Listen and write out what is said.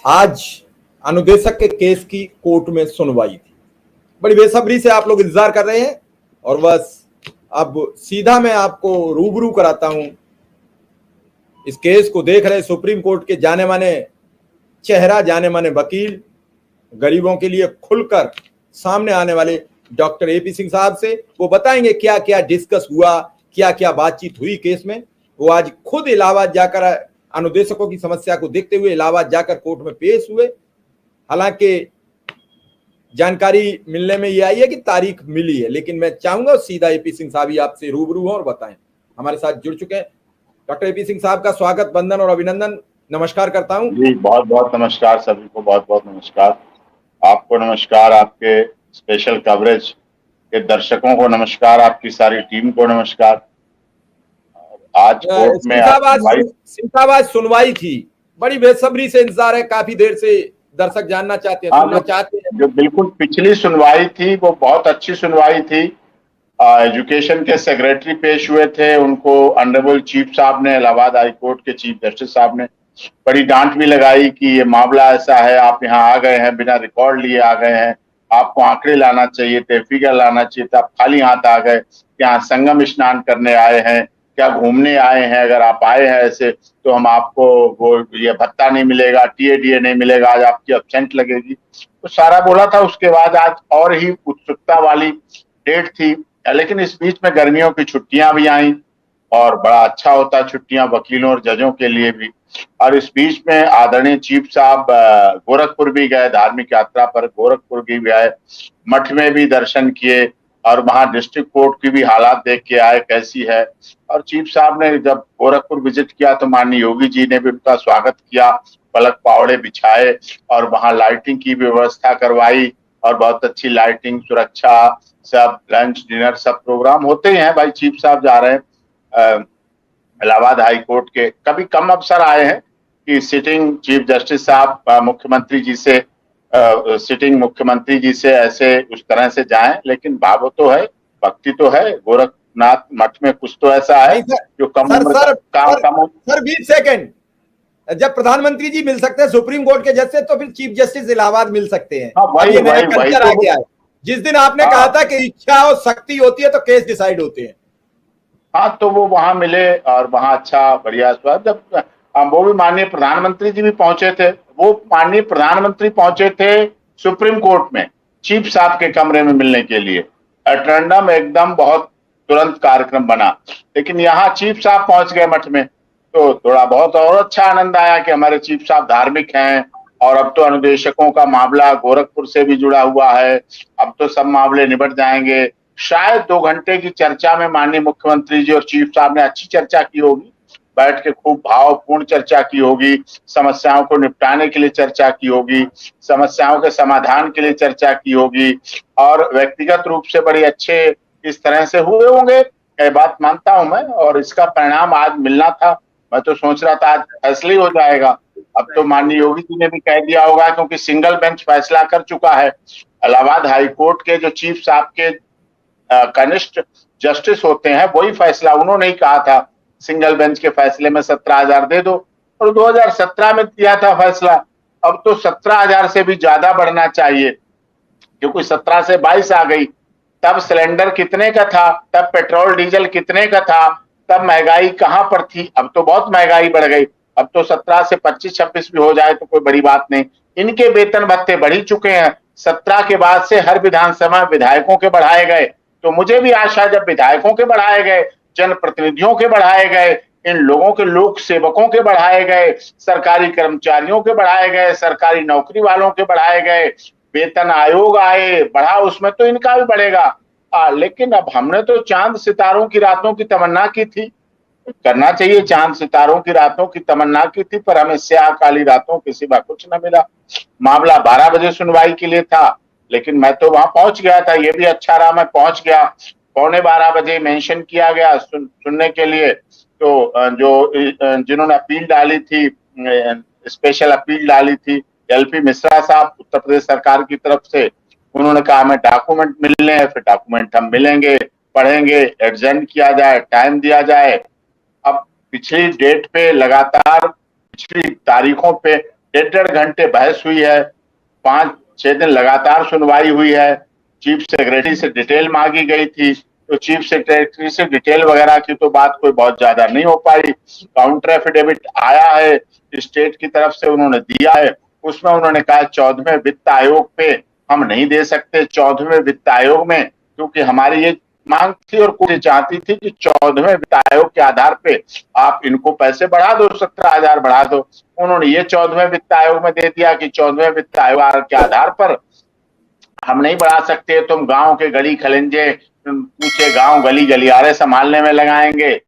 आज अनुदेशक के केस की कोर्ट में सुनवाई थी। बड़ी बेसब्री से आप लोग इंतजार कर रहे हैं और बस अब सीधा मैं आपको रूबरू कराता हूं इस केस को देख रहे सुप्रीम कोर्ट के जाने माने चेहरा, जाने माने वकील, गरीबों के लिए खुलकर सामने आने वाले डॉक्टर एपी सिंह साहब से। वो बताएंगे क्या क्या डिस्कस हुआ, क्या क्या बातचीत हुई केस में। वो आज खुद इलाहाबाद जाकर अनुदेशकों की समस्या को देखते हुए इलाहाबाद जाकर कोर्ट में पेश हुए। हालांकि जानकारी मिलने में ये आई है कि तारीख मिली है, लेकिन मैं चाहूंगा सीधा एपी सिंह साहब ही आपसे रूबरू हो और बताएं। हमारे साथ जुड़ चुके हैं डॉक्टर एपी सिंह साहब का स्वागत, वंदन और अभिनंदन, नमस्कार करता हूं जी। बहुत बहुत नमस्कार सभी को, बहुत बहुत नमस्कार आपको, नमस्कार आपके स्पेशल कवरेज के दर्शकों को, नमस्कार आपकी सारी टीम को, नमस्कार। आज कोर्ट में आज सुनवाई थी, बड़ी बेसब्री से इंतजार है, काफी देर से दर्शक जानना चाहते हैं, सुनना चाहते हैं। जो बिल्कुल पिछली सुनवाई थी वो बहुत अच्छी सुनवाई थी। एजुकेशन के सेक्रेटरी पेश हुए थे, उनको ऑनरेबल चीफ साहब ने, इलाहाबाद हाई कोर्ट के चीफ जस्टिस साहब ने बड़ी डांट भी लगाई कि ये मामला ऐसा है, आप यहाँ आ गए हैं, बिना रिकॉर्ड लिए आ गए हैं, आपको आंकड़े लाना चाहिए थे, फिगर लाना चाहिए था, आप खाली हाथ आ गए, यहाँ संगम स्नान करने आए हैं, क्या घूमने आए हैं? अगर आप आए हैं ऐसे तो हम आपको वो ये भत्ता नहीं मिलेगा, टीएडीए नहीं मिलेगा, आज आपकी एब्सेंट लगेगी, तो सारा बोला था। उसके बाद आज और ही उत्सुकता वाली डेट थी, लेकिन इस बीच में गर्मियों की छुट्टियां भी आई और बड़ा अच्छा होता छुट्टियां वकीलों और जजों के लिए भी। और इस बीच में आदरणीय चीफ साहब गोरखपुर भी गए, धार्मिक यात्रा पर गोरखपुर भी गए, मठ में भी दर्शन किए और वहां डिस्ट्रिक्ट कोर्ट की भी हालात देख के आए कैसी है। और चीफ साहब ने जब गोरखपुर विजिट किया तो माननीय योगी जी ने भी उनका स्वागत किया, पलक पावड़े बिछाए और वहां लाइटिंग की व्यवस्था करवाई और बहुत अच्छी लाइटिंग, सुरक्षा, सब लंच डिनर सब प्रोग्राम होते ही हैं। भाई चीफ साहब जा रहे हैं इलाहाबाद हाई कोर्ट के, कभी कम अवसर आए हैं कि सिटिंग चीफ जस्टिस साहब मुख्यमंत्री जी से सिटिंग मुख्यमंत्री जी से ऐसे उस तरह से जाएं, लेकिन भाव तो है, भक्ति तो है, गोरखनाथ मठ में कुछ तो ऐसा है जो कम उम्र सर 20 सेकंड, जब प्रधानमंत्री जी मिल सकते हैं सुप्रीम कोर्ट के जज से, तो फिर चीफ जस्टिस इलाहाबाद मिल सकते हैं। वही जिस दिन आपने कहा था कि इच्छा और शक्ति होती है तो केस डिसाइड होते हैं। हाँ, तो वो वहां मिले और वहां अच्छा बढ़िया स्वाद। जब वो भी माननीय प्रधानमंत्री जी भी पहुंचे थे, वो माननीय प्रधानमंत्री पहुंचे थे सुप्रीम कोर्ट में चीफ साहब के कमरे में मिलने के लिए, अटेंडम एकदम बहुत तुरंत कार्यक्रम बना। लेकिन यहाँ चीफ साहब पहुंच गए मठ में तो थोड़ा बहुत और अच्छा आनंद आया कि हमारे चीफ साहब धार्मिक हैं और अब तो अनुदेशकों का मामला गोरखपुर से भी जुड़ा हुआ है, अब तो सब मामले निबट जाएंगे। शायद 2 घंटे की चर्चा में माननीय मुख्यमंत्री जी और चीफ साहब ने अच्छी चर्चा की होगी, बैठ के खूब भावपूर्ण चर्चा की होगी, समस्याओं को निपटाने के लिए चर्चा की होगी, समस्याओं के समाधान के लिए चर्चा की होगी और व्यक्तिगत रूप से बड़े अच्छे इस तरह से हुए होंगे, ये बात मानता हूं मैं। और इसका परिणाम आज मिलना था, मैं तो सोच रहा था आज फैसला ही हो जाएगा। अब तो माननीय योगी जी ने भी कह दिया होगा, क्योंकि सिंगल बेंच फैसला कर चुका है। इलाहाबाद हाई कोर्ट के जो चीफ साहब के कनिष्ठ जस्टिस होते हैं वही फैसला, उन्होंने ही कहा था सिंगल बेंच के फैसले में 17,000 दे दो, और 2017 में दिया था फैसला। अब तो 17,000 से भी ज्यादा बढ़ना चाहिए, क्योंकि 17 से 22 आ गई। तब सिलेंडर कितने का था, तब पेट्रोल डीजल कितने का था, तब महंगाई कहां पर थी, अब तो बहुत महंगाई बढ़ गई। अब तो 17 से 25-26 भी हो जाए तो कोई बड़ी बात नहीं। इनके वेतन भत्ते बढ़ ही चुके हैं, 17 के बाद से हर विधानसभा विधायकों के बढ़ाए गए, तो मुझे भी आशा जब विधायकों के बढ़ाए गए, जनप्रतिनिधियों के बढ़ाए गए, इन लोगों के लोक सेवकों के बढ़ाए गए, सरकारी कर्मचारियों के बढ़ाए गए, सरकारी नौकरी वालों के बढ़ाए गए, वेतन आयोग आए बढ़ा, उसमें तो इनका भी बढ़ेगा। लेकिन अब हमने तो चांद सितारों की रातों की तमन्ना की थी, करना चाहिए, चांद सितारों की रातों की तमन्ना की थी, पर हमें स्याह काली रातों के सिवा कुछ न मिला। मामला 12 बजे सुनवाई के लिए था, लेकिन मैं तो वहां पहुंच गया था, ये भी अच्छा रहा, मैं पहुंच गया। 11:15 बजे मेंशन किया गया सुनने के लिए, तो जिन्होंने अपील डाली थी, स्पेशल अपील डाली थी, एलपी मिश्रा साहब उत्तर प्रदेश सरकार की तरफ से, उन्होंने कहा हमें डॉक्यूमेंट मिलने हैं, फिर डॉक्यूमेंट हम मिलेंगे, पढ़ेंगे, एडजेंट किया जाए, टाइम दिया जाए। अब पिछली डेट पे लगातार पिछली तारीखों पे 1.5 घंटे बहस हुई है, 5-6 दिन लगातार सुनवाई हुई है। चीफ सेक्रेटरी से डिटेल मांगी गई थी, तो चीफ सेक्रेटरी से डिटेल वगैरह की तो बात कोई बहुत ज्यादा नहीं हो पाई। काउंटर एफिडेविट आया है स्टेट की तरफ से, उन्होंने दिया है, उसमें उन्होंने कहा 14वें वित्त आयोग पे हम नहीं दे सकते। 14वें वित्त आयोग में, क्योंकि हमारी ये मांग थी और कोर्ट चाहती थी कि 14वें वित्त आयोग के आधार पे आप इनको पैसे बढ़ा दो, 17,000 बढ़ा दो। उन्होंने ये 14वें वित्त आयोग में दे दिया कि 14वें वित्त आयोग के आधार पर हम नहीं बढ़ा सकते, तुम गांव के गली खलिंजे, ऊंचे गांव गली गलियारे संभालने में लगाएंगे।